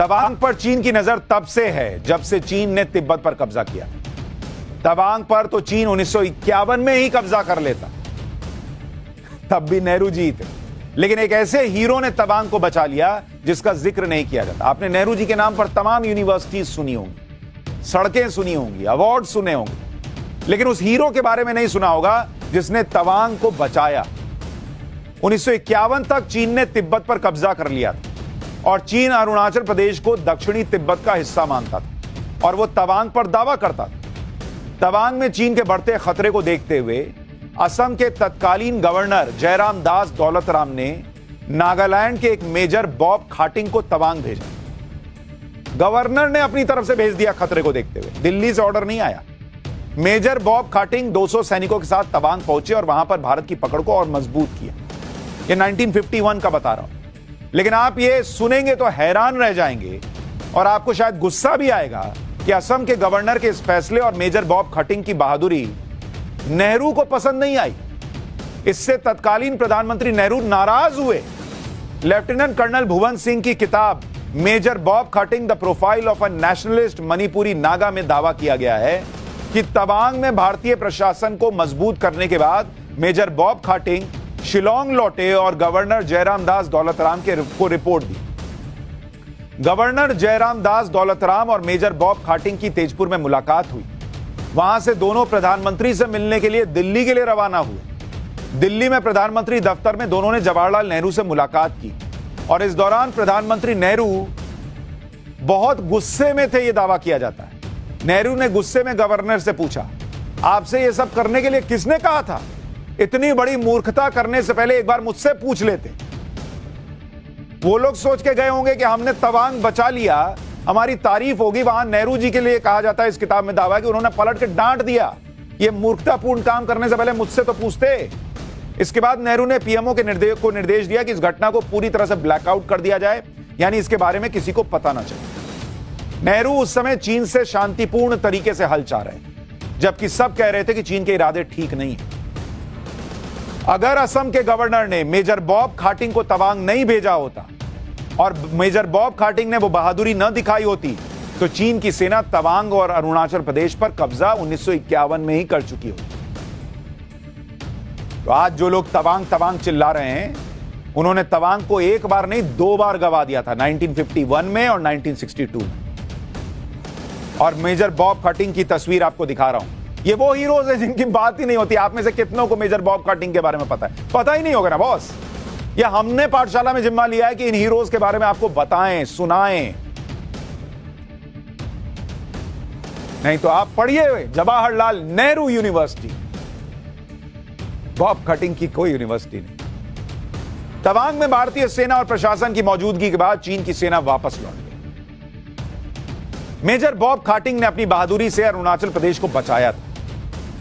तवांग पर चीन की नजर तब से है जब से चीन ने तिब्बत पर कब्जा किया। तवांग पर तो चीन 1951 में ही कब्जा कर लेता, तब भी नेहरू जी थे। लेकिन एक ऐसे हीरो ने तवांग को बचा लिया जिसका जिक्र नहीं किया जाता। आपने नेहरू जी के नाम पर तमाम यूनिवर्सिटीज सुनी होंगी, सड़कें सुनी होंगी, अवार्ड सुने होंगे, लेकिन उस हीरो के बारे में नहीं सुना होगा जिसने तवांग को बचाया। 1951 तक चीन ने तिब्बत पर कब्जा कर लिया था और चीन अरुणाचल प्रदेश को दक्षिणी तिब्बत का हिस्सा मानता था और वो तवांग पर दावा करता था। तवांग में चीन के बढ़ते खतरे को देखते हुए असम के तत्कालीन गवर्नर जयराम दास दौलतराम ने नागालैंड के एक मेजर बॉब खाटिंग को तवांग भेजा। गवर्नर ने अपनी तरफ से भेज दिया खतरे को देखते हुए, दिल्ली से ऑर्डर नहीं आया। मेजर बॉब खाटिंग 200 सैनिकों के साथ तवांग पहुंचे और वहां पर भारत की पकड़ को और मजबूत किया। ये 1951 का बता रहा हूं, लेकिन आप ये सुनेंगे तो हैरान रह जाएंगे और आपको शायद गुस्सा भी आएगा कि असम के गवर्नर के इस फैसले और मेजर बॉब खाटिंग की बहादुरी नेहरू को पसंद नहीं आई। इससे तत्कालीन प्रधानमंत्री नेहरू नाराज हुए। लेफ्टिनेंट कर्नल भुवन सिंह की किताब major Bob Khathing the profile of a nationalist Manipuri Naga में दावा किया गया है कि तवांग में भारतीय प्रशासन को मजबूत करने के बाद मेजर बॉब खाटिंग शिलोंग लौटे और गवर्नर जयराम दास दौलतराम को रिपोर्ट दी। गवर्नर जयराम दास दौलतराम और मेजर बॉब खाटिंग की तेजपुर में मुलाकात हुई। वहां से दोनों प्रधानमंत्री से मिलने के लिए दिल्ली के लिए रवाना हुए। दिल्ली में प्रधानमंत्री दफ्तर में दोनों ने जवाहरलाल नेहरू से मुलाकात की और इस दौरान प्रधानमंत्री नेहरू बहुत गुस्से में थे, यह दावा किया जाता है। नेहरू ने गुस्से में गवर्नर से पूछा, आपसे यह सब करने के लिए किसने कहा था? इतनी बड़ी मूर्खता करने से पहले एक बार मुझसे पूछ लेते। वो लोग सोच के गए होंगे कि हमने तवांग बचा लिया, हमारी तारीफ होगी। वहां नेहरू जी के लिए कहा जाता है इस किताब में दावा कि उन्होंने पलट के डांट दिया, ये मूर्खतापूर्ण काम करने से पहले मुझसे तो पूछते। इसके बाद नेहरू ने पीएमओ के निर्देश दिया कि इस घटना को पूरी तरह से ब्लैकआउट कर दिया जाए, यानी इसके बारे में किसी को पता ना चले। नेहरू उस समय चीन से शांतिपूर्ण तरीके से हल चाह रहे हैं, जबकि सब कह रहे थे कि चीन के इरादे ठीक नहीं है। अगर असम के गवर्नर ने मेजर बॉब खाटिंग को तवांग नहीं भेजा होता और मेजर बॉब खाटिंग ने वो बहादुरी न दिखाई होती तो चीन की सेना तवांग और अरुणाचल प्रदेश पर कब्जा 1951 में ही कर चुकी होती। तो आज जो लोग तवांग तवांग चिल्ला रहे हैं, उन्होंने तवांग को एक बार नहीं 2 बार गवा दिया था, 1951 में और 1962 में। और मेजर बॉब खाटिंग की तस्वीर आपको दिखा रहा हूं। ये वो हीरोज हैं जिनकी बात ही नहीं होती। आप में से कितनों को मेजर बॉब खाटिंग के बारे में पता है? पता ही नहीं होगा ना बॉस। या हमने पाठशाला में जिम्मा लिया है कि इन हीरोज के बारे में आपको बताएं, सुनाएं। नहीं तो आप पढ़िए जवाहरलाल नेहरू यूनिवर्सिटी, बॉब खाटिंग की कोई यूनिवर्सिटी नहीं। तवांग में भारतीय सेना और प्रशासन की मौजूदगी के बाद चीन की सेना वापस लौट गई। मेजर बॉब खाटिंग ने अपनी बहादुरी से अरुणाचल प्रदेश को बचाया था।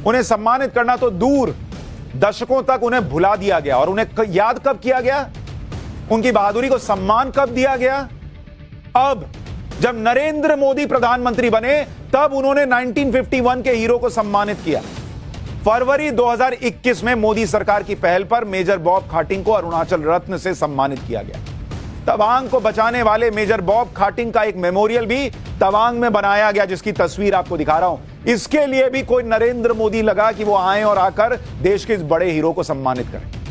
उन्हें सम्मानित करना तो दूर, दशकों तक उन्हें भुला दिया गया। और उन्हें याद कब किया गया? उनकी बहादुरी को सम्मान कब दिया गया? अब जब नरेंद्र मोदी प्रधानमंत्री बने तब उन्होंने 1951 के हीरो को सम्मानित किया। फरवरी 2021 में मोदी सरकार की पहल पर मेजर बॉब खाटिंग को अरुणाचल रत्न से सम्मानित किया गया। तवांग को बचाने वाले मेजर बॉब खाटिंग का एक मेमोरियल भी तवांग में बनाया गया, जिसकी तस्वीर आपको दिखा रहा हूं। इसके लिए भी कोई नरेंद्र मोदी लगा कि वो आए और आकर देश के इस बड़े हीरो को सम्मानित करें।